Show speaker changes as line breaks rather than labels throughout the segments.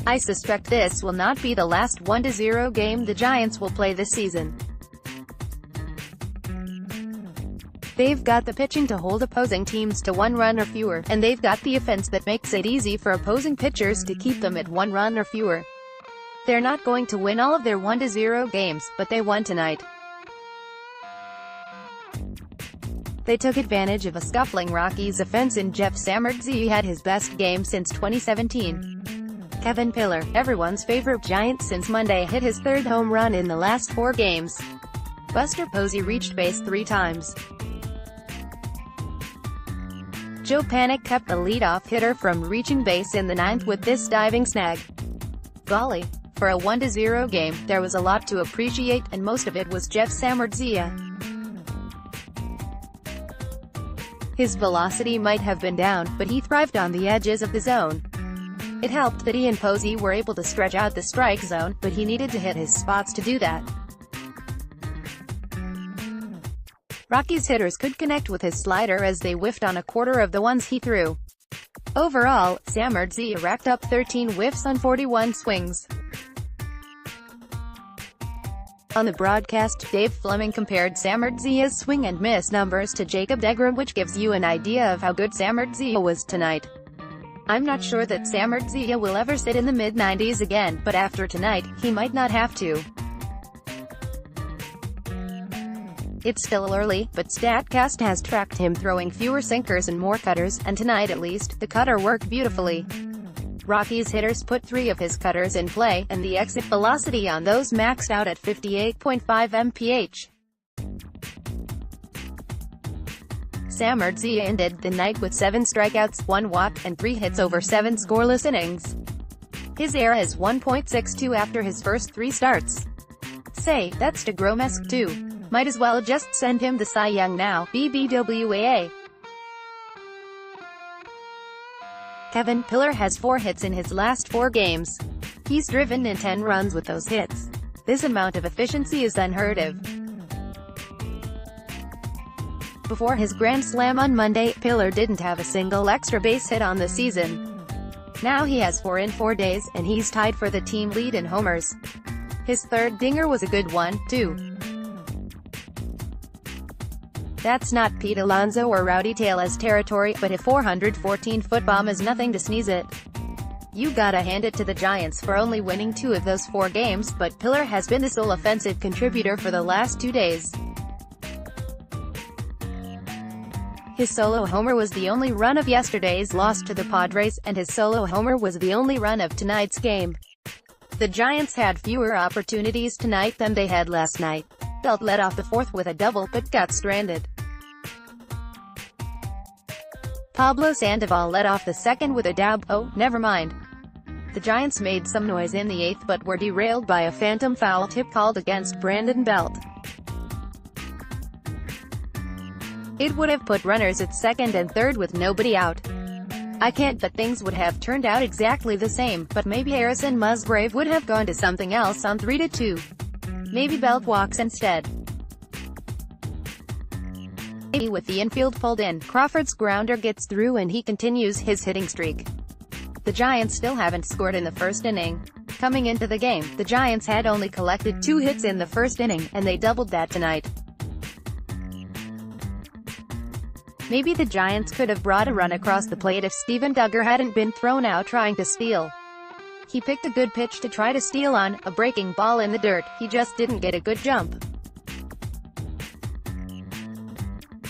I suspect this will not be the last 1-0 game the Giants will play this season. They've got the pitching to hold opposing teams to 1 run or fewer, and they've got the offense that makes it easy for opposing pitchers to keep them at 1 run or fewer. They're not going to win all of their 1-0 games, but they won tonight. They took advantage of a scuffling Rockies offense, and Jeff Samardzija had his best game since 2017. Kevin Pillar, everyone's favorite Giant since Monday, hit his 3rd home run in the last 4 games. Buster Posey reached base 3 times. Joe Panik kept the leadoff hitter from reaching base in the 9th with this diving snag. Golly. For a 1-0 game, there was a lot to appreciate, and most of it was Jeff Samardzija. His velocity might have been down, but he thrived on the edges of the zone. It helped that he and Posey were able to stretch out the strike zone, but he needed to hit his spots to do that. Rockies hitters could connect with his slider as they whiffed on a quarter of the ones he threw. Overall, Samardzija racked up 13 whiffs on 41 swings. On the broadcast, Dave Fleming compared Samardzija's swing and miss numbers to Jacob deGrom, which gives you an idea of how good Samardzija was tonight. I'm not sure that Samardzija will ever sit in the mid-90s again, but after tonight, he might not have to. It's still early, but StatCast has tracked him throwing fewer sinkers and more cutters, and tonight at least, the cutter worked beautifully. Rockies hitters put 3 of his cutters in play, and the exit velocity on those maxed out at 58.5 mph. Samardzija ended the night with 7 strikeouts, 1 walk, and 3 hits over 7 scoreless innings. His ERA is 1.62 after his first 3 starts. Say, that's deGrom-esque too. Might as well just send him the Cy Young now, BBWAA. Kevin Pillar has 4 hits in his last 4 games. He's driven in 10 runs with those hits. This amount of efficiency is unheard of. Before his grand slam on Monday, Pillar didn't have a single extra base hit on the season. Now he has 4 in 4 days, and he's tied for the team lead in homers. His 3rd dinger was a good one, too. That's not Pete Alonso or Rowdy Tellez territory, but a 414-foot bomb is nothing to sneeze at. You gotta hand it to the Giants for only winning 2 of those 4 games, but Pillar has been the sole offensive contributor for the last 2 days. His solo homer was the only run of yesterday's loss to the Padres, and his solo homer was the only run of tonight's game. The Giants had fewer opportunities tonight than they had last night. Belt led off the 4th with a double, but got stranded. Pablo Sandoval led off the 2nd with a dab. Oh, never mind. The Giants made some noise in the 8th but were derailed by a phantom foul tip called against Brandon Belt. It would have put runners at 2nd and 3rd with nobody out. I can't bet things would have turned out exactly the same, but maybe Harrison Musgrave would have gone to something else on 3-2. Maybe Belt walks instead. Maybe with the infield pulled in, Crawford's grounder gets through and he continues his hitting streak. The Giants still haven't scored in the 1st inning. Coming into the game, the Giants had only collected 2 hits in the 1st inning, and they doubled that tonight. Maybe the Giants could have brought a run across the plate if Steven Duggar hadn't been thrown out trying to steal. He picked a good pitch to try to steal on, a breaking ball in the dirt, he just didn't get a good jump.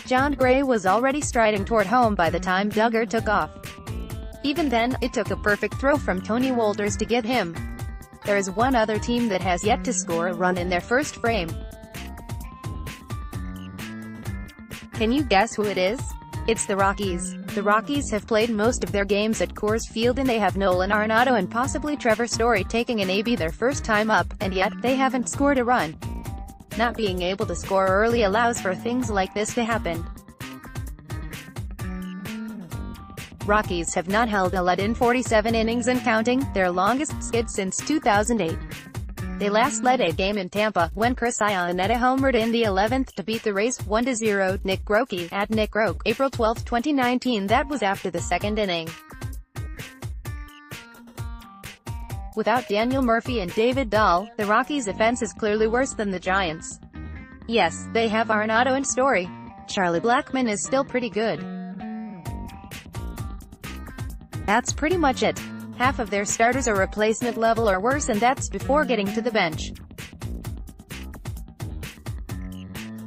John Gray was already striding toward home by the time Duggar took off. Even then, it took a perfect throw from Tony Wolters to get him. There is one other team that has yet to score a run in their first frame. Can you guess who it is? It's the Rockies. The Rockies have played most of their games at Coors Field, and they have Nolan Arenado and possibly Trevor Story taking an AB their first time up, and yet, they haven't scored a run. Not being able to score early allows for things like this to happen. Rockies have not held a lead in 47 innings and counting, their longest skid since 2008. They last led a game in Tampa, when Chris Iannetta homered in the 11th to beat the Rays 1-0. Nick Grokey, at Nick Groke, April 12, 2019. That was after the 2nd inning. Without Daniel Murphy and David Dahl, the Rockies' offense is clearly worse than the Giants'. Yes, they have Arenado and Story. Charlie Blackmon is still pretty good. That's pretty much it. Half of their starters are replacement level or worse, and that's before getting to the bench.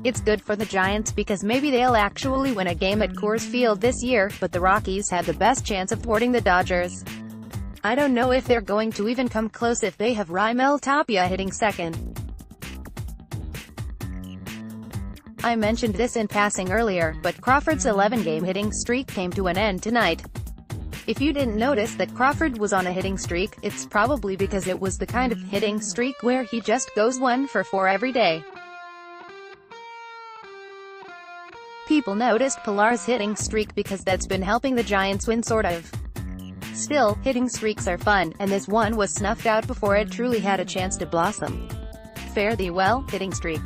It's good for the Giants because maybe they'll actually win a game at Coors Field this year, but the Rockies have the best chance of thwarting the Dodgers. I don't know if they're going to even come close if they have Raimel Tapia hitting second. I mentioned this in passing earlier, but Crawford's 11-game hitting streak came to an end tonight. If you didn't notice that Crawford was on a hitting streak, it's probably because it was the kind of hitting streak where he just goes 1 for 4 every day. People noticed Pilar's hitting streak because that's been helping the Giants win, sort of. Still, hitting streaks are fun, and this one was snuffed out before it truly had a chance to blossom. Fare thee well, hitting streak.